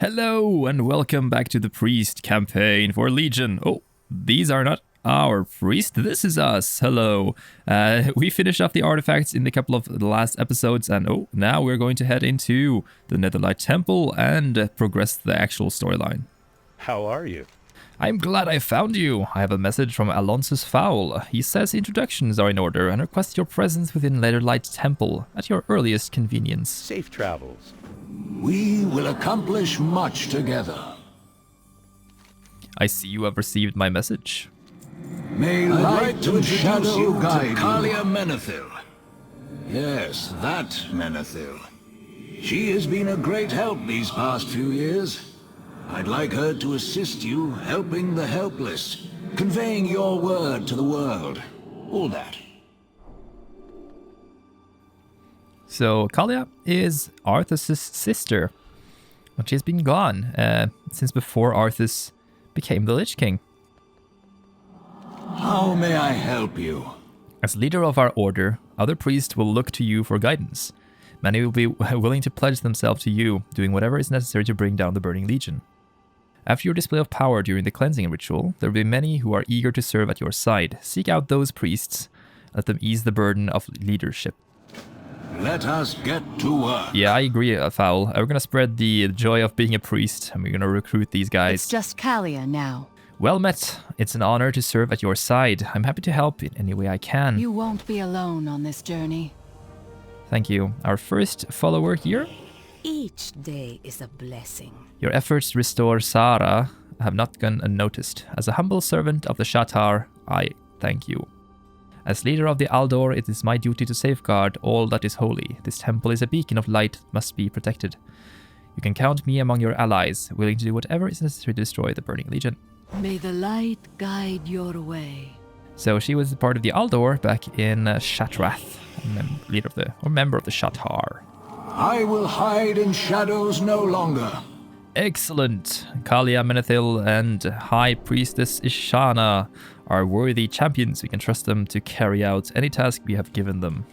Hello and welcome back to the Priest campaign for Legion. Oh, these are not our priest, this is us. Hello. We finished off the artifacts in a couple of the last episodes and now we're going to head into the Netherlight Temple and progress the actual storyline. How are you? I'm glad I found you. I have a message from Alonsus Fowl. He says introductions are in order and requests your presence within Netherlight Temple at your earliest convenience. Safe travels. We will accomplish much together. I see you have received my message. May light and shadow guide you. Kalia Menethil. Yes, that Menethil. She has been a great help these past few years. I'd like her to assist you, helping the helpless, conveying your word to the world. All that. So, Kalia is Arthas' sister, but she's been gone since before Arthas became the Lich King. How may I help you? As leader of our order, other priests will look to you for guidance. Many will be willing to pledge themselves to you, doing whatever is necessary to bring down the Burning Legion. After your display of power during the cleansing ritual, there will be many who are eager to serve at your side. Seek out those priests, let them ease the burden of leadership. Let us get to work. Yeah, I agree, Fowl. We're gonna spread the joy of being a priest, and we're gonna recruit these guys. It's just Kalia now. Well met. It's an honor to serve at your side. I'm happy to help in any way I can. You won't be alone on this journey. Thank you. Our first follower here. Each day is a blessing. Your efforts to restore Sara have not gone unnoticed. As a humble servant of the Shatar, I thank you. As leader of the Aldor, it is my duty to safeguard all that is holy. This temple is a beacon of light that must be protected. You can count me among your allies, willing to do whatever is necessary to destroy the Burning Legion. May the light guide your way. So she was part of the Aldor back in Shatrath, member of the Shatar. I will hide in shadows no longer. Excellent! Kalia Menethil and High Priestess Ishana are worthy champions. We can trust them to carry out any task we have given them.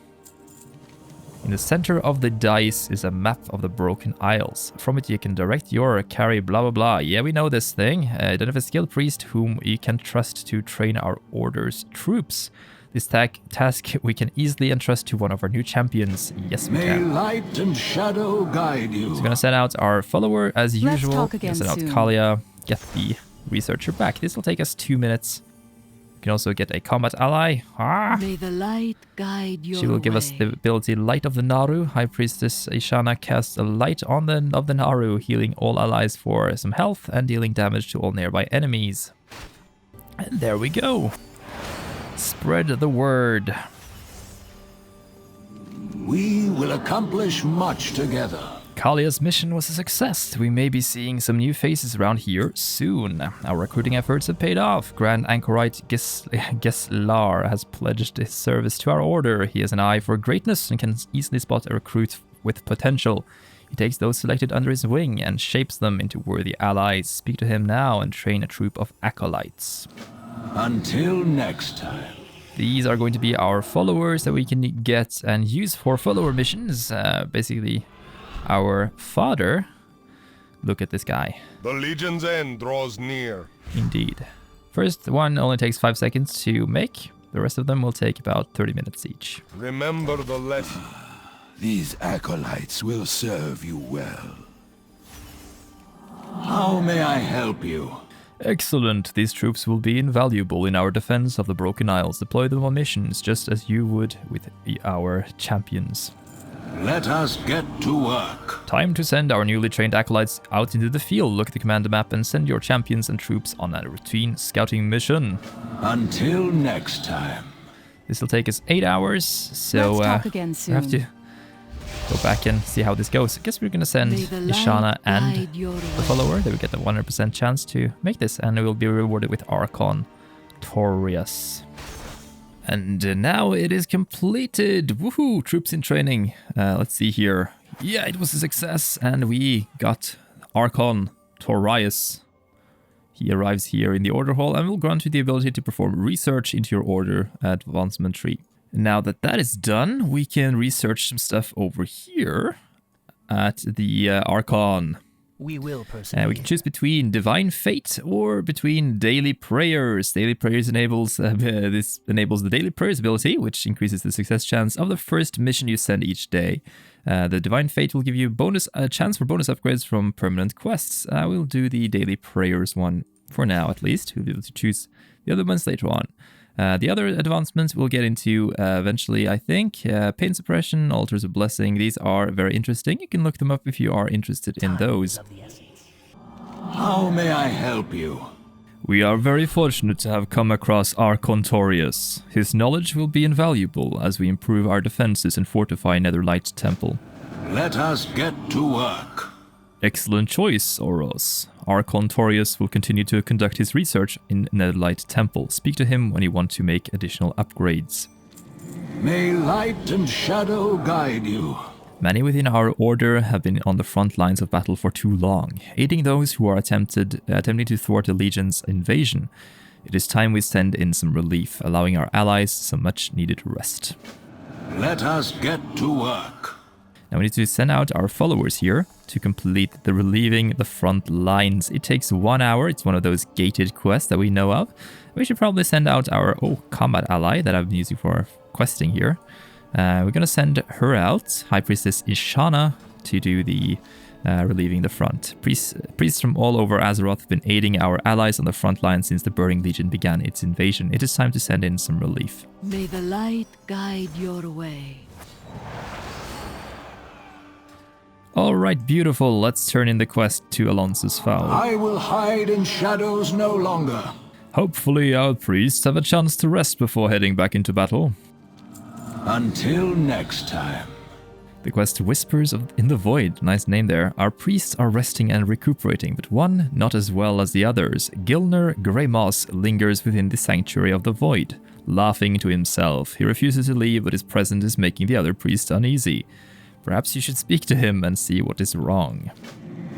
In the center of the dice is a map of the Broken Isles. From it you can direct your carry blah blah blah. Yeah, we know this thing. Identify a skilled priest whom you can trust to train our order's troops. This task we can easily entrust to one of our new champions. Yes, we can. May light and shadow guide you. So we're gonna send out our follower as usual. Let's talk again send out soon. Kalia, get the researcher back. This will take us 2 minutes. You can also get a combat ally. May the light guide your way. She will give us the ability Light of the Naru. High Priestess Ishana casts a light on the Naru, healing all allies for some health and dealing damage to all nearby enemies. And there we go. Spread the word. We will accomplish much together. Kalia's mission was a success. We may be seeing some new faces around here soon. Our recruiting efforts have paid off. Grand Anchorite Geslar has pledged his service to our order. He has an eye for greatness and can easily spot a recruit with potential. He takes those selected under his wing and shapes them into worthy allies. Speak to him now and train a troop of acolytes. Until next time. These are going to be our followers that we can get and use for follower missions. Basically, our fodder. Look at this guy. The Legion's end draws near. Indeed. First one only takes 5 seconds to make. The rest of them will take about 30 minutes each. Remember the lesson. These acolytes will serve you well. How may I help you? Excellent. These troops will be invaluable in our defense of the Broken Isles. Deploy them on missions just as you would with our champions. Let us get to work. Time to send our newly trained acolytes out into the field. Look at the commander map and send your champions and troops on a routine scouting mission. Until next time. This will take us 8 hours, so Let's talk again we have to go back and see how this goes. I guess we're gonna send Ishana and the follower. They will get the 100% chance to make this, and we will be rewarded with Archon Torius. And now it is completed. Woohoo! Troops in training. Let's see here. Yeah, it was a success, and we got Archon Torius. He arrives here in the order hall and will grant you the ability to perform research into your order advancement tree. Now that that is done, we can research some stuff over here at the Archon. We will persevere. We can choose between Divine Fate or between Daily Prayers. Daily Prayers enables this enables the Daily Prayers ability, which increases the success chance of the first mission you send each day. The Divine Fate will give you a chance for bonus upgrades from permanent quests. We'll do the Daily Prayers one for now, at least. We'll be able to choose the other ones later on. The other advancements we'll get into eventually, I think. Pain Suppression, Altars of Blessing, these are very interesting. You can look them up if you are interested in those. How may I help you? We are very fortunate to have come across Archon Torius. His knowledge will be invaluable as we improve our defenses and fortify Netherlight Temple. Let us get to work. Excellent choice, Oros. Archon Torius will continue to conduct his research in Netherlight Temple. Speak to him when you want to make additional upgrades. May light and shadow guide you. Many within our order have been on the front lines of battle for too long, aiding those who are attempting to thwart the Legion's invasion. It is time we send in some relief, allowing our allies some much-needed rest. Let us get to work. Now we need to send out our followers here to complete the relieving the front lines. It takes 1 hour. It's one of those gated quests that we know of. We should probably send out our combat ally that I've been using for questing here. We're going to send her out, High Priestess Ishana, to do the relieving the front. Priests from all over Azeroth have been aiding our allies on the front line since the Burning Legion began its invasion. It is time to send in some relief. May the light guide your way. Alright, beautiful. Let's turn in the quest to Alonso's Foul. I will hide in shadows no longer. Hopefully our priests have a chance to rest before heading back into battle. Until next time. The quest Whispers in the Void, nice name there. Our priests are resting and recuperating, but one not as well as the others. Gildner Graymoss lingers within the Sanctuary of the Void, laughing to himself. He refuses to leave, but his presence is making the other priests uneasy. Perhaps you should speak to him and see what is wrong.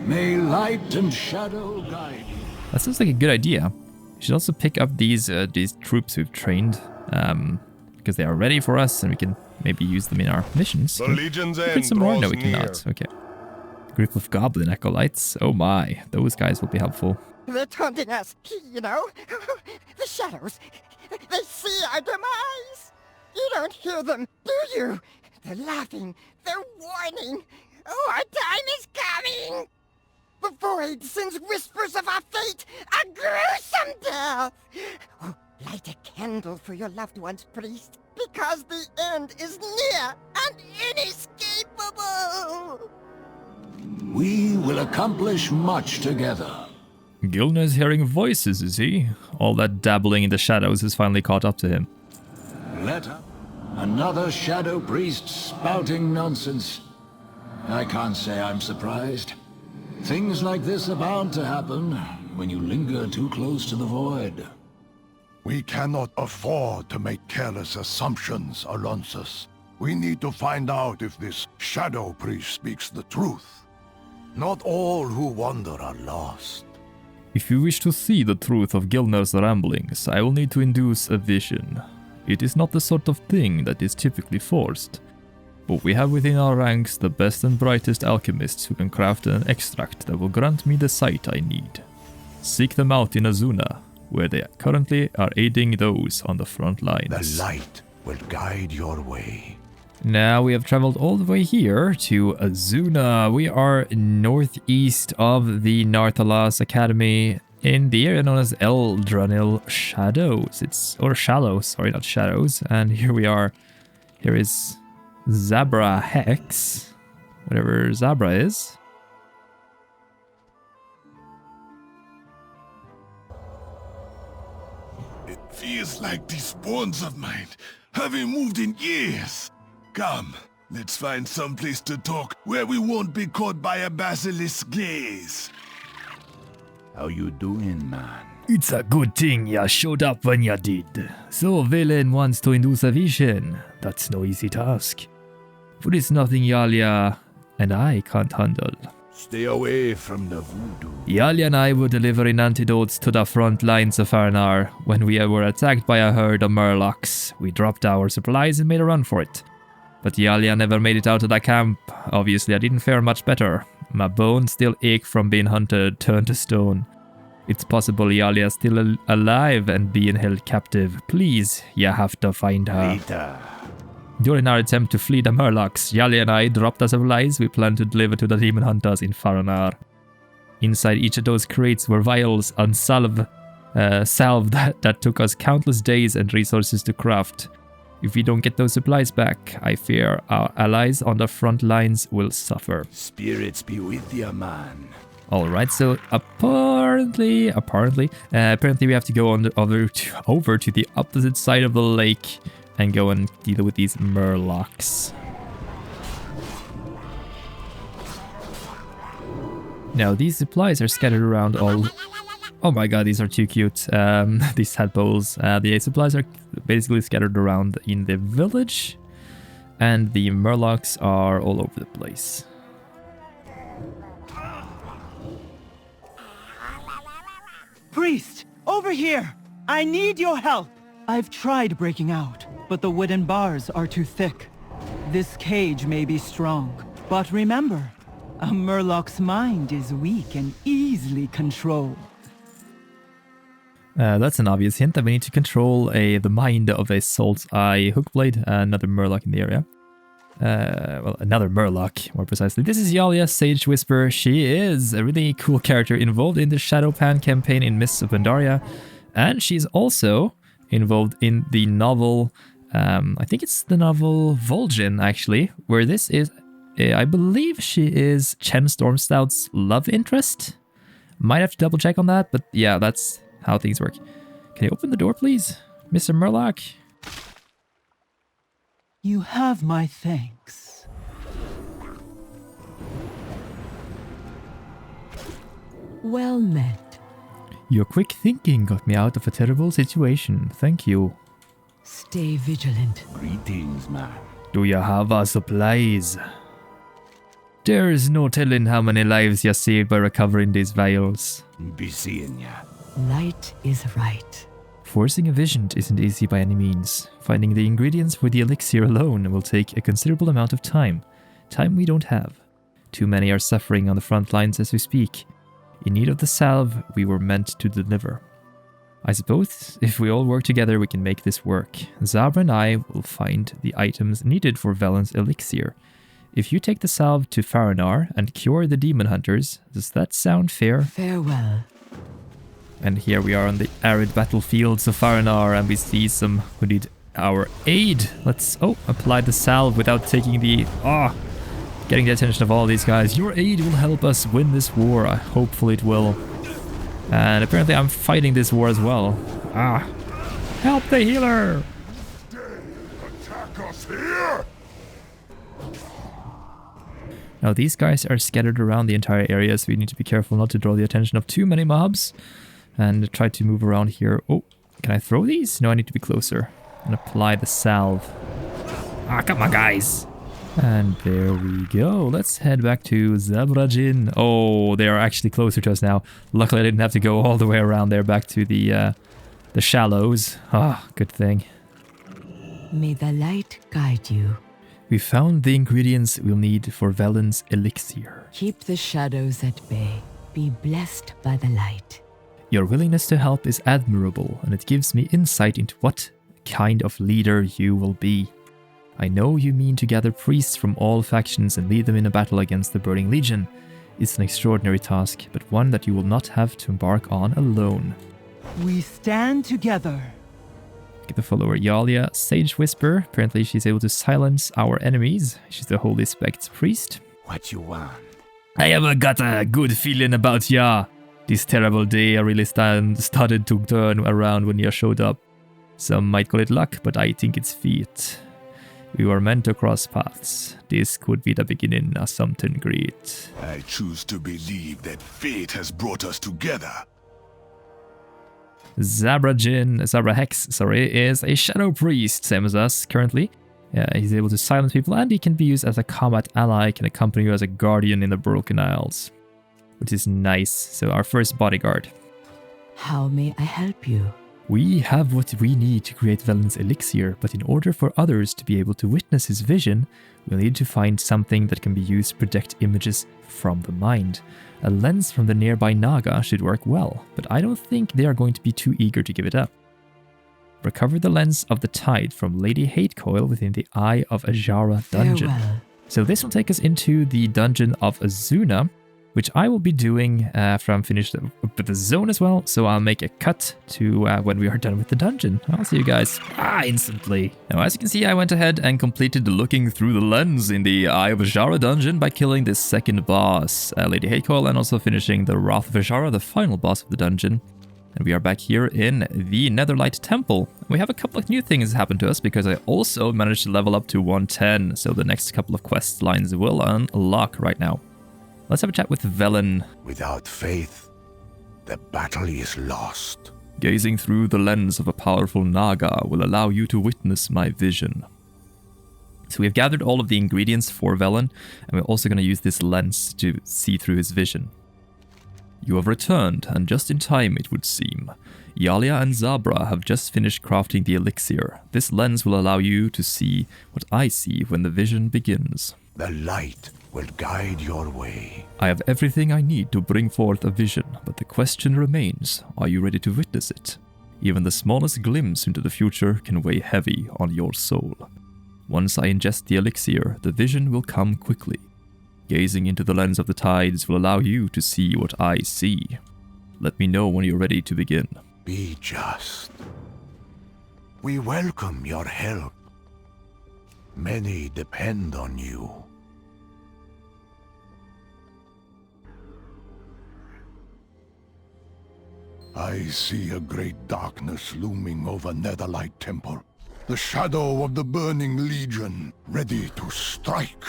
May light and shadow guide you. That sounds like a good idea. We should also pick up these troops we've trained, because they are ready for us, and we can maybe use them in our missions. The Legion's end Put some more? No, we draws near. cannot. Okay. Group of Goblin Acolytes. Oh my, those guys will be helpful. They're taunting us, you know? The shadows. They see our demise. You don't hear them, do you? They're laughing. They're warning. Oh, our time is coming. The Void sends whispers of our fate, a gruesome death. Oh, light a candle for your loved ones, priest, because the end is near and inescapable. We will accomplish much together. Gildner's hearing voices, is he? All that dabbling in the shadows has finally caught up to him. Let up. Another shadow priest spouting nonsense. I can't say I'm surprised. Things like this are bound to happen when you linger too close to the Void. We cannot afford to make careless assumptions, Alonsus. We need to find out if this shadow priest speaks the truth. Not all who wander are lost. If you wish to see the truth of Gildner's ramblings, I will need to induce a vision. It is not the sort of thing that is typically forced, but we have within our ranks the best and brightest alchemists who can craft an extract that will grant me the sight I need. Seek them out in Azuna, where they currently are aiding those on the front lines. The light will guide your way. Now we have traveled all the way here to Azuna. We are northeast of the Narthalas Academy, in the area known as Eldranil Shadows. Shallows, sorry, not Shadows. And here we are. Here is Zabra Hex, whatever Zabra is. It feels like these bones of mine haven't moved in years. Come, let's find some place to talk where we won't be caught by a basilisk's gaze. How you doing, man? It's a good thing ya showed up when ya did. So villain wants to induce a vision. That's no easy task. But it's nothing Yalia and I can't handle. Stay away from the voodoo. Yalia and I were delivering antidotes to the front lines of Farnar when we were attacked by a herd of Murlocs. We dropped our supplies and made a run for it. But Yalia never made it out of that camp. Obviously I didn't fare much better. My bones still ache from being hunted, turned to stone. It's possible Yalia is still alive and being held captive. Please, you have to find her. Rita. During our attempt to flee the Murlocs, Yalia and I dropped our supplies we planned to deliver to the demon hunters in Faranar. Inside each of those crates were vials and salve that took us countless days and resources to craft. If we don't get those supplies back, I fear our allies on the front lines will suffer. Spirits be with you, man. Alright, so apparently we have to go on over to the opposite side of the lake and go and deal with these Murlocs. Now, these supplies are scattered around all... Oh my god, these are too cute. These tadpoles. The supplies are basically scattered around in the village. And the Murlocs are all over the place. Priest, over here! I need your help! I've tried breaking out, but the wooden bars are too thick. This cage may be strong, but remember, a Murloc's mind is weak and easily controlled. That's an obvious hint that we need to control the mind of a Salt's Eye Hookblade, another Murloc in the area. Well, another Murloc, more precisely. This is Yalia, Sage Whisperer. She is a really cool character involved in the Shadowpan campaign in Mists of Pandaria. And she's also involved in the novel, I think it's the novel Vol'jin, actually, where this is, I believe she is Chen Stormstout's love interest. Might have to double check on that, but yeah, that's how things work. Can you open the door, please, Mr. Murloc? You have my thanks. Well met. Your quick thinking got me out of a terrible situation. Thank you. Stay vigilant. Greetings, man. Do you have our supplies? There is no telling how many lives you saved by recovering these vials. Be seeing ya. Light is right. Forcing a vision isn't easy by any means. Finding the ingredients for the elixir alone will take a considerable amount of time. Time we don't have. Too many are suffering on the front lines as we speak. In need of the salve we were meant to deliver. I suppose if we all work together we can make this work. Zabra and I will find the items needed for Velen's elixir. If you take the salve to Faranar and cure the demon hunters, does that sound fair? Farewell. And here we are on the arid battlefields of Faranar and we see some who need our aid. Let's, apply the salve without taking the, getting the attention of all these guys. Your aid will help us win this war. Hopefully it will. And apparently I'm fighting this war as well. Help the healer! Attack us here! Now these guys are scattered around the entire area, so we need to be careful not to draw the attention of too many mobs. And try to move around here. Oh, can I throw these? No, I need to be closer. And apply the salve. Come on, guys! And there we go. Let's head back to Zabrajin. Oh, they are actually closer to us now. Luckily, I didn't have to go all the way around there back to the shallows. Good thing. May the light guide you. We found the ingredients we'll need for Velen's elixir. Keep the shadows at bay. Be blessed by the light. Your willingness to help is admirable, and it gives me insight into what kind of leader you will be. I know you mean to gather priests from all factions and lead them in a battle against the Burning Legion. It's an extraordinary task, but one that you will not have to embark on alone. We stand together. Get the follower Yalia, Sage Whisperer. Apparently she's able to silence our enemies. She's the Holy Spect's priest. What you want? I have got a good feeling about ya. This terrible day really started to turn around when you showed up. Some might call it luck, but I think it's fate. We were meant to cross paths. This could be the beginning of something great. I choose to believe that fate has brought us together. Zabra Hex, is a shadow priest, same as us currently. He's able to silence people and he can be used as a combat ally, can accompany you as a guardian in the Broken Isles. Which is nice. So our first bodyguard. How may I help you? We have what we need to create Velen's elixir, but in order for others to be able to witness his vision, we'll need to find something that can be used to project images from the mind. A lens from the nearby Naga should work well, but I don't think they are going to be too eager to give it up. Recover the lens of the tide from Lady Hatecoil within the Eye of Ajara dungeon. Farewell. So this will take us into the dungeon of Azuna, which I will be doing after I'm finished with the zone as well. So I'll make a cut to when we are done with the dungeon. I'll see you guys instantly. Now, as you can see, I went ahead and completed looking through the lens in the Eye of Ajara dungeon by killing this second boss, Lady Hatecoil, and also finishing the Wrath of Ajara, the final boss of the dungeon. And we are back here in the Netherlight Temple. We have a couple of new things happen to us because I also managed to level up to 110. So the next couple of quest lines will unlock right now. Let's have a chat with Velen. Without faith, the battle is lost. Gazing through the lens of a powerful Naga will allow you to witness my vision. So we have gathered all of the ingredients for Velen, and we're also going to use this lens to see through his vision. You have returned, and just in time it would seem. Yalia and Zabra have just finished crafting the elixir. This lens will allow you to see what I see when the vision begins. The light will guide your way. I have everything I need to bring forth a vision, but the question remains, are you ready to witness it? Even the smallest glimpse into the future can weigh heavy on your soul. Once I ingest the elixir, the vision will come quickly. Gazing into the lens of the tides will allow you to see what I see. Let me know when you're ready to begin. Be just. We welcome your help. Many depend on you. I see a great darkness looming over Netherlight Temple. The shadow of the Burning Legion, ready to strike.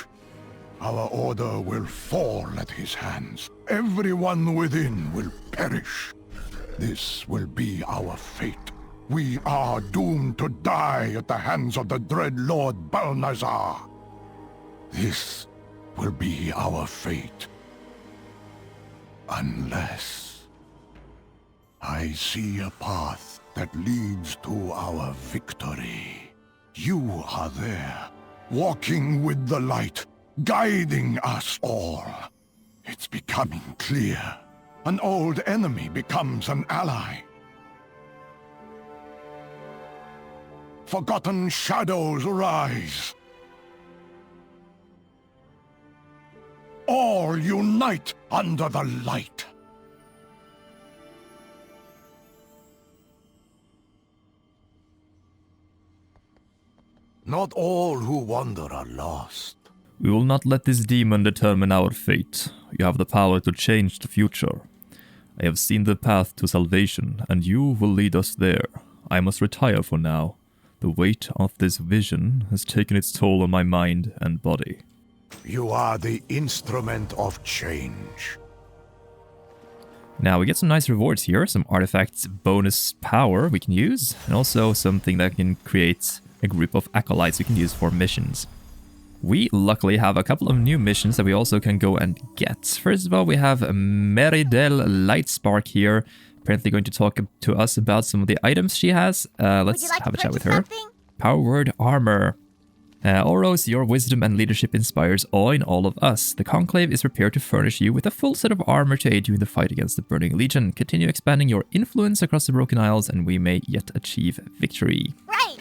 Our order will fall at his hands. Everyone within will perish. This will be our fate. We are doomed to die at the hands of the dread Lord Balnazar. This will be our fate. Unless I see a path that leads to our victory. You are there, walking with the light, guiding us all. It's becoming clear. An old enemy becomes an ally. Forgotten shadows rise. All unite under the light. Not all who wander are lost. We will not let this demon determine our fate. You have the power to change the future. I have seen the path to salvation, and you will lead us there. I must retire for now. The weight of this vision has taken its toll on my mind and body. You are the instrument of change. Now we get some nice rewards here, some artifacts bonus power we can use, and also something that can create a group of acolytes we can use for missions. We luckily have a couple of new missions that we also can go and get. First of all, we have Meridel Lightspark here, apparently going to talk to us about some of the items she has. Let's have a chat with her. Something? Power word armor. Oros, your wisdom and leadership inspires awe in all of us. The Conclave is prepared to furnish you with a full set of armor to aid you in the fight against the Burning Legion. Continue expanding your influence across the Broken Isles and we may yet achieve victory. Right.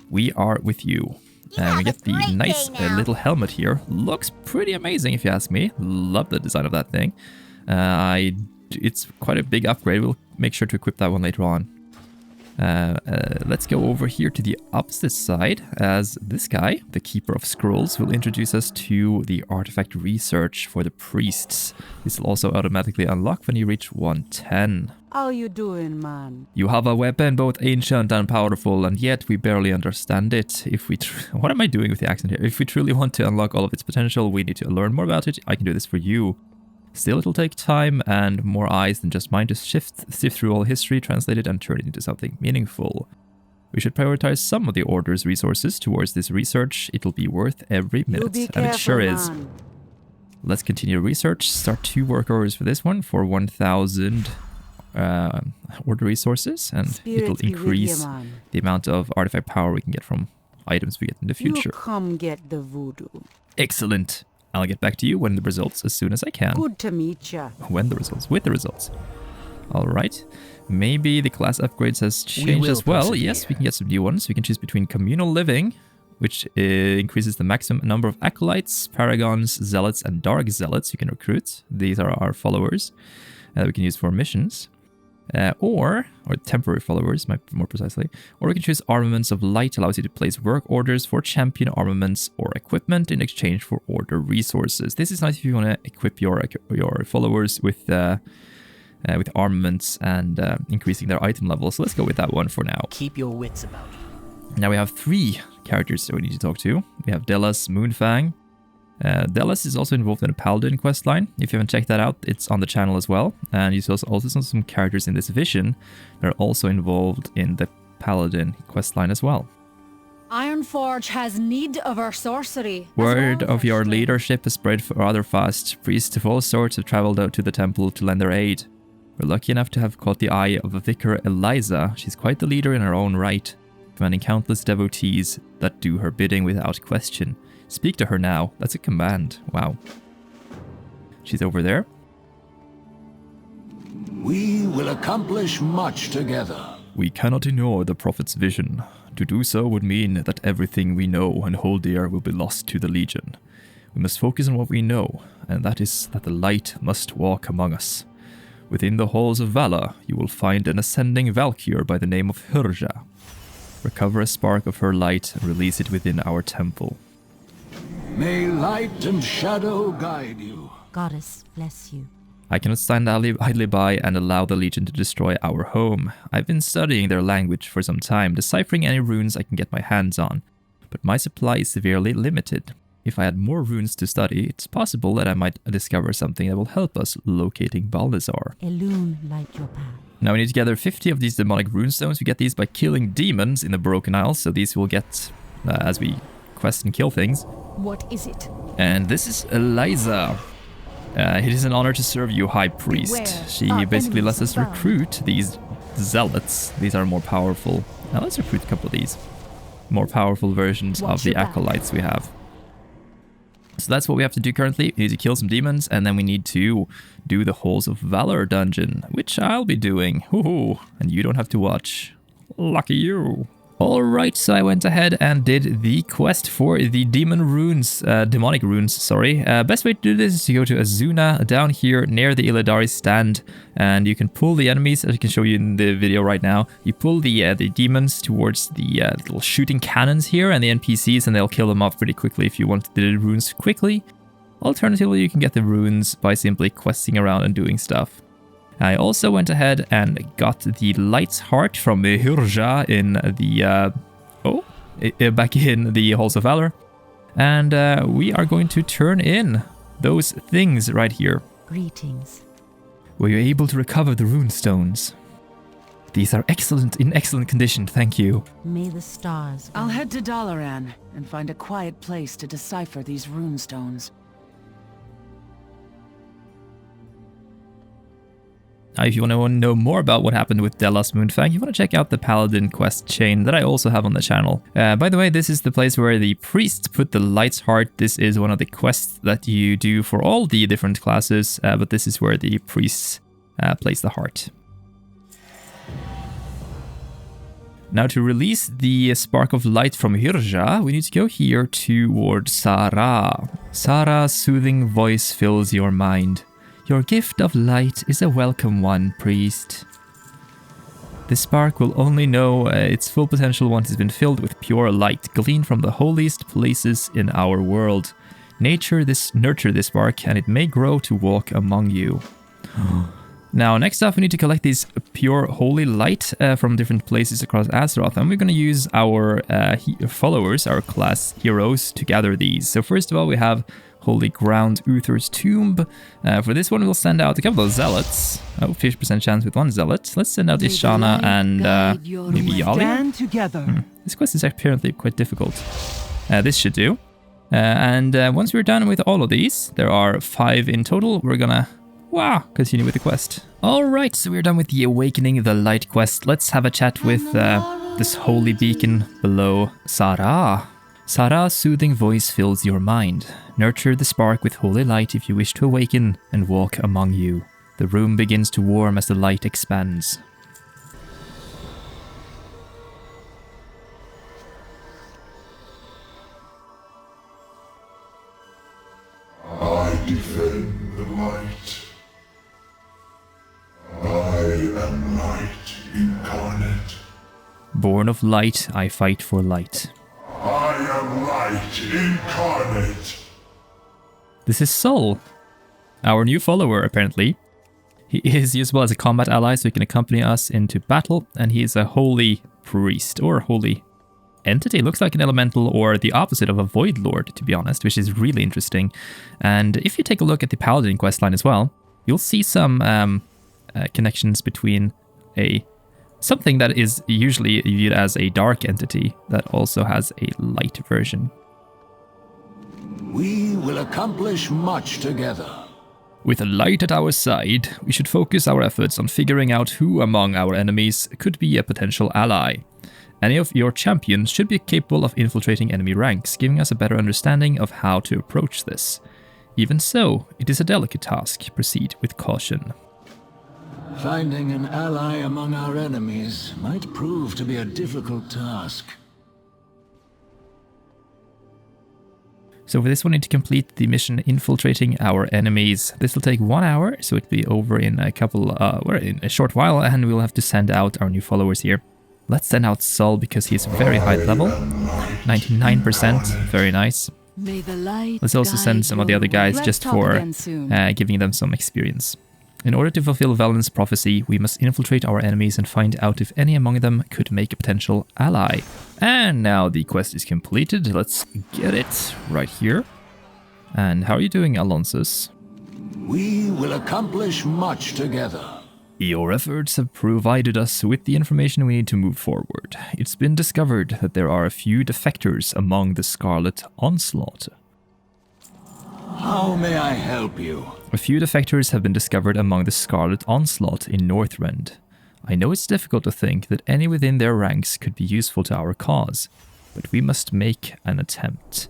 We are with you. And we get the nice little helmet here. Looks pretty amazing if you ask me. Love the design of that thing. It's quite a big upgrade. We'll make sure to equip that one later on. Let's go over here to the opposite side, as this guy, the Keeper of Scrolls, will introduce us to the artifact research for the priests. This will also automatically unlock when you reach 110. How you doing, man? You have a weapon both ancient and powerful, and yet we barely understand it. If we what am I doing with the accent here? If we truly want to unlock all of its potential, we need to learn more about it. I can do this for you. Still, it'll take time and more eyes than just mine to sift through all history, translate it, and turn it into something meaningful. We should prioritize some of the Order's resources towards this research. It'll be worth every minute, and it sure is. Let's continue research. Start 2 work orders for this one for 1,000 order resources, and it'll increase the amount of artifact power we can get from items we get in the future. You come get the voodoo. Excellent. I'll get back to you when the results as soon as I can. Good to meet ya. When the results, with the results. All right. Maybe the class upgrades has changed as well. persevere. Yes, we can get some new ones. We can choose between communal living, which increases the maximum number of acolytes, paragons, zealots, and dark zealots you can recruit. These are our followers that we can use for missions. Or temporary followers, more precisely. Or we can choose Armaments of Light, allows you to place work orders for champion armaments or equipment in exchange for order resources. This is nice if you want to equip your followers with armaments and increasing their item level. So let's go with that one for now. Keep your wits about you. Now we have 3 characters that we need to talk to. We have Delas Moonfang. Delas is also involved in a Paladin questline. If you haven't checked that out, it's on the channel as well. And you also saw some characters in this vision that are also involved in the Paladin questline as well. Ironforge has need of our sorcery. Word of your leadership has spread rather fast. Priests of all sorts have traveled out to the temple to lend their aid. We're lucky enough to have caught the eye of a vicar, Eliza. She's quite the leader in her own right, commanding countless devotees that do her bidding without question. Speak to her now. That's a command. Wow. She's over there. We will accomplish much together. We cannot ignore the prophet's vision. To do so would mean that everything we know and hold dear will be lost to the Legion. We must focus on what we know, and that is that the light must walk among us. Within the halls of Valor, you will find an ascending Valkyr by the name of Hyrja. Recover a spark of her light and release it within our temple. May light and shadow guide you. Goddess bless you. I cannot stand idly by and allow the Legion to destroy our home. I've been studying their language for some time, deciphering any runes I can get my hands on, but my supply is severely limited. If I had more runes to study, it's possible that I might discover something that will help us locating Balnazar. Elune light your path. Now we need to gather 50 of these demonic runestones. We get these by killing demons in the Broken Isles, so these we'll get as we quest and kill things. What is it? And this is Eliza. It is an honor to serve you, High Priest. Beware. She Our basically lets enemies us abound. recruit these zealots. These are more powerful. Now let's recruit a couple of these more powerful versions Watch of the your back. acolytes we have. So that's what we have to do currently. We need to kill some demons, and then we need to do the Halls of Valor dungeon, which I'll be doing. Hoo-hoo. And you don't have to watch. Lucky you. Alright, so I went ahead and did the quest for the demonic runes, sorry. Best way to do this is to go to Azuna, down here near the Illidari stand, and you can pull the enemies, as I can show you in the video right now. You pull the demons towards the little shooting cannons here and the NPCs, and they'll kill them off pretty quickly if you want the runes quickly. Alternatively, you can get the runes by simply questing around and doing stuff. I also went ahead and got the Light's Heart from Hyrja in the back in the Halls of Valor, and we are going to turn in those things right here. Greetings. Were you able to recover the runestones? These are in excellent condition, thank you. May the stars. I'll head to Dalaran and find a quiet place to decipher these runestones. If you want to know more about what happened with Delas Moonfang, you want to check out the Paladin quest chain that I also have on the channel. By the way, this is the place where the priests put the Light's Heart. This is one of the quests that you do for all the different classes, but this is where the priests place the heart. Now to release the Spark of Light from Hyrja, we need to go here toward Sara. Sara's soothing voice fills your mind. Your gift of light is a welcome one, priest. The spark will only know its full potential once it's been filled with pure light, gleaned from the holiest places in our world. Nurture this spark, and it may grow to walk among you. Now, next up, we need to collect these pure holy light from different places across Azeroth, and we're going to use our followers, our class heroes, to gather these. So first of all, we have Holy Ground, Uther's Tomb. For this one, we'll send out a couple of zealots. Oh, 50% chance with one zealot. Let's send out Ishana and maybe Yali. Stand together. This quest is apparently quite difficult. This should do. And once we're done with all of these, there are 5 in total, we're gonna Wow, continue with the quest. Alright, so we're done with the Awakening the Light quest. Let's have a chat with this holy beacon below Sarah. Sarah's soothing voice fills your mind. Nurture the spark with holy light if you wish to awaken and walk among you. The room begins to warm as the light expands. I defend the light. I am light incarnate. Born of light, I fight for light. I am light incarnate. This is Sol, our new follower, apparently. He is usable as a combat ally, so he can accompany us into battle, and he is a holy priest, or holy entity. Looks like an elemental, or the opposite of a void lord, to be honest, which is really interesting. And if you take a look at the paladin questline as well, you'll see some connections between something that is usually viewed as a dark entity that also has a light version. We will accomplish much together. With a light at our side, we should focus our efforts on figuring out who among our enemies could be a potential ally. Any of your champions should be capable of infiltrating enemy ranks, giving us a better understanding of how to approach this. Even so, it is a delicate task. Proceed with caution. Finding an ally among our enemies might prove to be a difficult task. So for this one, we need to complete the mission Infiltrating our enemies. This will take 1 hour, so it'll be over in in a short while, and we'll have to send out our new followers here. Let's send out Sol because he's very high level. 99%, very nice. Let's also send some of the other guys just for giving them some experience. In order to fulfill Valen's prophecy, we must infiltrate our enemies and find out if any among them could make a potential ally. And now the quest is completed. Let's get it right here. And how are you doing, Alonsus? We will accomplish much together. Your efforts have provided us with the information we need to move forward. It's been discovered that there are a few defectors among the Scarlet Onslaught. How may I help you? A few defectors have been discovered among the Scarlet Onslaught in Northrend. I know it's difficult to think that any within their ranks could be useful to our cause, but we must make an attempt.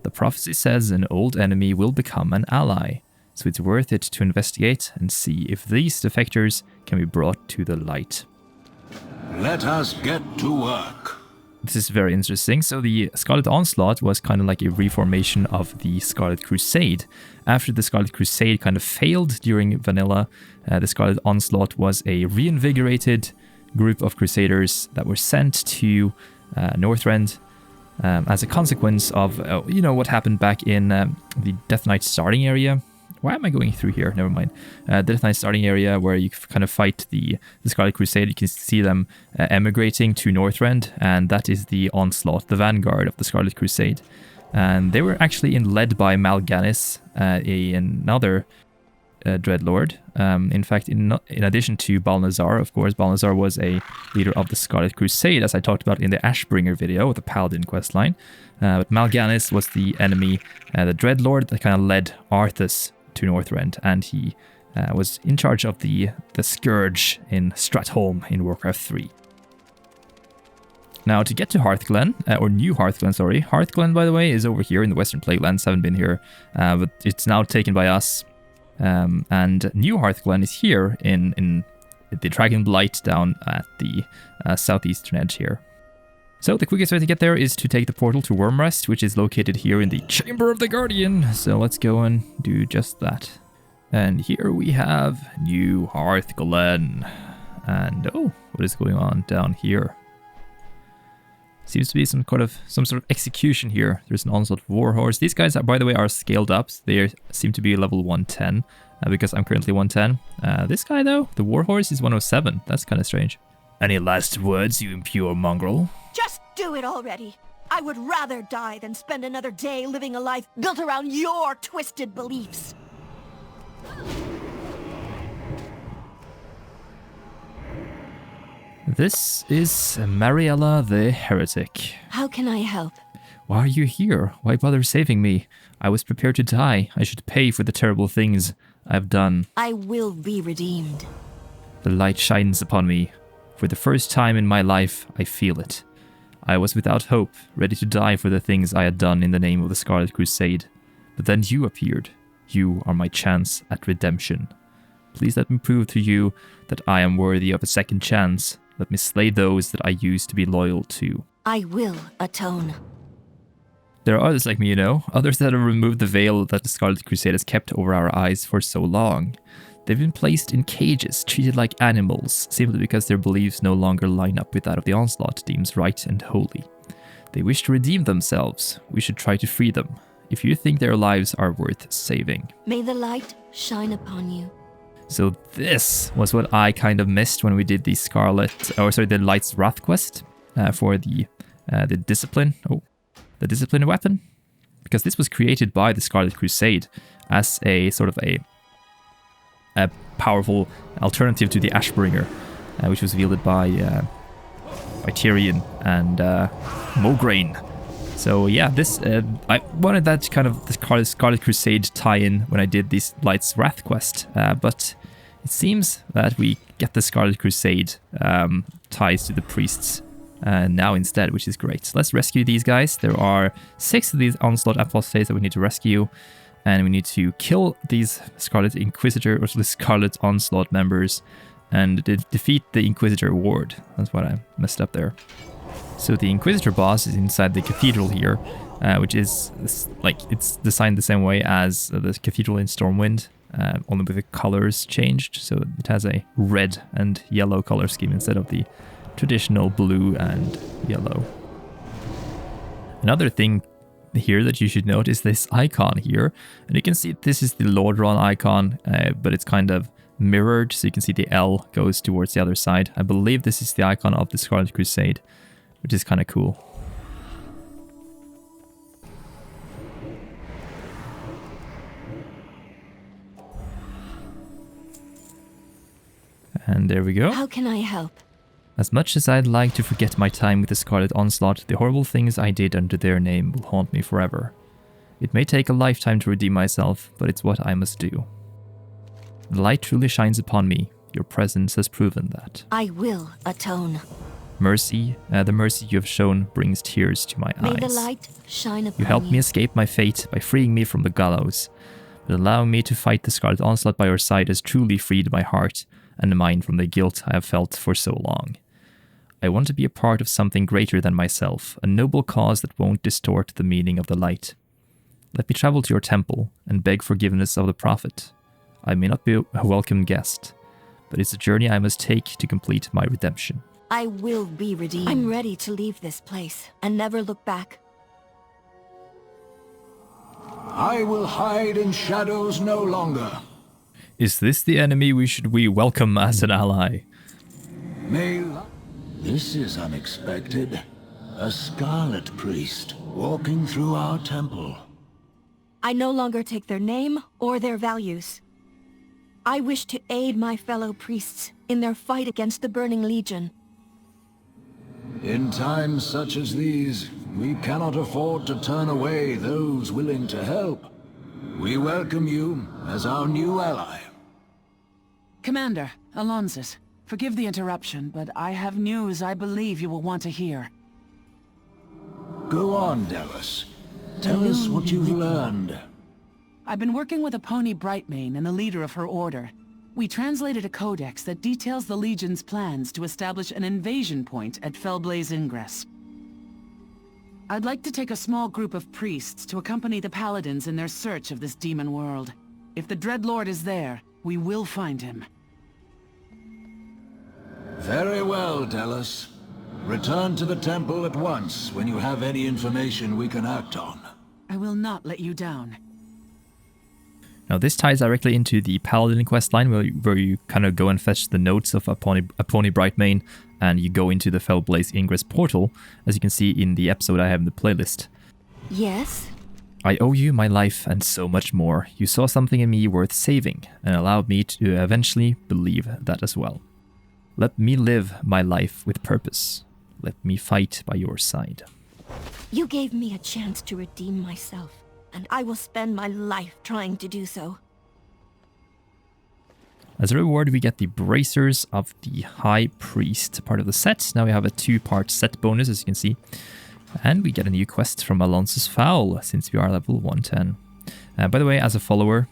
The prophecy says an old enemy will become an ally, so it's worth it to investigate and see if these defectors can be brought to the light. Let us get to work. This is very interesting. So the Scarlet Onslaught was kind of like a reformation of the Scarlet Crusade. After the Scarlet Crusade kind of failed during Vanilla, the Scarlet Onslaught was a reinvigorated group of Crusaders that were sent to Northrend as a consequence of, what happened back in the Death Knight starting area. Why am I going through here? Never mind. Death Knight starting area where you kind of fight the Scarlet Crusade. You can see them emigrating to Northrend, and that is the Onslaught, the vanguard of the Scarlet Crusade. And they were actually led by Mal'Ganis, another Dreadlord. In fact, in addition to Balnazar, of course, Balnazar was a leader of the Scarlet Crusade, as I talked about in the Ashbringer video, the Paladin questline. But Mal'Ganis was the enemy, the Dreadlord that kind of led Arthas to Northrend, and he was in charge of the Scourge in Stratholme in Warcraft 3. Now, to get to Hearthglen, or New Hearthglen, sorry. Hearthglen, by the way, is over here in the Western Plaguelands. Haven't been here, but it's now taken by us. And New Hearthglen is here in the Dragon Blight down at the southeastern edge here. So the quickest way to get there is to take the portal to Wormrest, which is located here in the Chamber of the Guardian. So let's go and do just that. And here we have New Hearthglen. And oh, what is going on down here? Seems to be some sort of execution here. There's an Onslaught Warhorse. These guys, by the way, are scaled up. They seem to be level 110 because I'm currently 110. This guy, though, the Warhorse, is 107. That's kind of strange. Any last words, you impure mongrel? Just do it already. I would rather die than spend another day living a life built around your twisted beliefs. This is Mariella the Heretic. How can I help? Why are you here? Why bother saving me? I was prepared to die. I should pay for the terrible things I've done. I will be redeemed. The light shines upon me. For the first time in my life, I feel it. I was without hope, ready to die for the things I had done in the name of the Scarlet Crusade. But then you appeared. You are my chance at redemption. Please let me prove to you that I am worthy of a second chance. Let me slay those that I used to be loyal to. I will atone. There are others like me, you know, others that have removed the veil that the Scarlet Crusade has kept over our eyes for so long. They've been placed in cages, treated like animals, simply because their beliefs no longer line up with that of the Onslaught deems right and holy. They wish to redeem themselves. We should try to free them, if you think their lives are worth saving. May the light shine upon you. So this was what I kind of missed when we did the the Light's Wrath quest for the Discipline. The Discipline weapon, because this was created by the Scarlet Crusade as a sort of a powerful alternative to the Ashbringer, which was wielded by Tyrion and Mograine. So yeah, this I wanted that kind of the Scarlet Crusade tie-in when I did this Light's Wrath quest, but it seems that we get the Scarlet Crusade ties to the priests now instead, which is great. So let's rescue these guys. There are 6 of these Onslaught apostates that we need to rescue, and we need to kill these Scarlet Inquisitor or the Scarlet Onslaught members and defeat the Inquisitor Ward. That's what I messed up there. So the Inquisitor boss is inside the cathedral here, which is like it's designed the same way as the cathedral in Stormwind, only with the colors changed. So it has a red and yellow color scheme instead of the traditional blue and yellow. Another thing here that you should note is this icon here, and you can see this is the Lordron icon, but it's kind of mirrored, so you can see the L goes towards the other side. I believe this is the icon of the Scarlet Crusade, which is kind of cool. And there we go. How can I help? As much as I'd like to forget my time with the Scarlet Onslaught, the horrible things I did under their name will haunt me forever. It may take a lifetime to redeem myself, but it's what I must do. The light truly shines upon me. Your presence has proven that. I will atone. Mercy, the mercy you have shown brings tears to my eyes. May the light shine upon you. You helped me escape my fate by freeing me from the gallows, but allowing me to fight the Scarlet Onslaught by your side has truly freed my heart and mind from the guilt I have felt for so long. I want to be a part of something greater than myself, a noble cause that won't distort the meaning of the light. Let me travel to your temple and beg forgiveness of the prophet. I may not be a welcome guest, but it's a journey I must take to complete my redemption. I will be redeemed. I'm ready to leave this place and never look back. I will hide in shadows no longer. Is this the enemy we welcome as an ally? This is unexpected. A Scarlet Priest walking through our temple. I no longer take their name or their values. I wish to aid my fellow priests in their fight against the Burning Legion. In times such as these, we cannot afford to turn away those willing to help. We welcome you as our new ally. Commander, Alonsus, forgive the interruption, but I have news I believe you will want to hear. Go on, Dallas. Tell us what you've learned. I've been working with a pony Brightmane and the leader of her order. We translated a codex that details the Legion's plans to establish an invasion point at Fellblaze Ingress. I'd like to take a small group of priests to accompany the Paladins in their search of this demon world. If the Dreadlord is there, we will find him. Very well, Dallas. Return to the temple at once when you have any information we can act on. I will not let you down. Now this ties directly into the Paladin questline where you kind of go and fetch the notes of a pony Brightmane, and you go into the Fellblaze Ingress portal, as you can see in the episode I have in the playlist. Yes? I owe you my life and so much more. You saw something in me worth saving, and allowed me to eventually believe that as well. Let me live my life with purpose. Let me fight by your side. You gave me a chance to redeem myself, and I will spend my life trying to do so. As a reward, we get the Bracers of the High Priest, part of the set. Now we have a 2-part set bonus, as you can see. And we get a new quest from Alonso's Foul, since we are level 110. By the way, as a follower,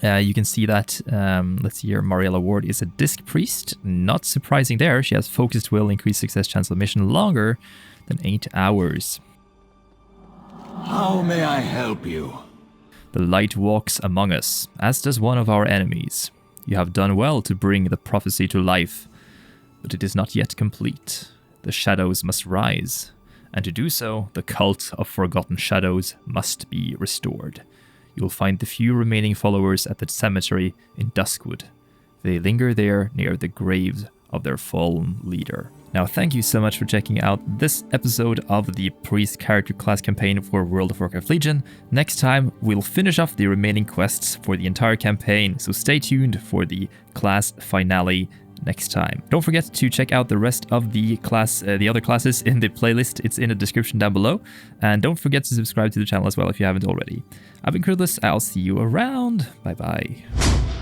you can see that, let's see here, Mariella Ward is a Disc Priest. Not surprising there, she has Focused Will, increased success chance of mission longer than 8 hours. How may I help you? The light walks among us, as does one of our enemies. You have done well to bring the prophecy to life, but it is not yet complete. The shadows must rise, and to do so, the cult of forgotten shadows must be restored. You will find the few remaining followers at the cemetery in Duskwood. They linger there near the graves of their fallen leader. Now, thank you so much for checking out this episode of the Priest character class campaign for World of Warcraft Legion. Next time, we'll finish off the remaining quests for the entire campaign, so stay tuned for the class finale next time. Don't forget to check out the rest of the other classes in the playlist. It's in the description down below. And don't forget to subscribe to the channel as well if you haven't already. I've been Krudless. I'll see you around. Bye bye.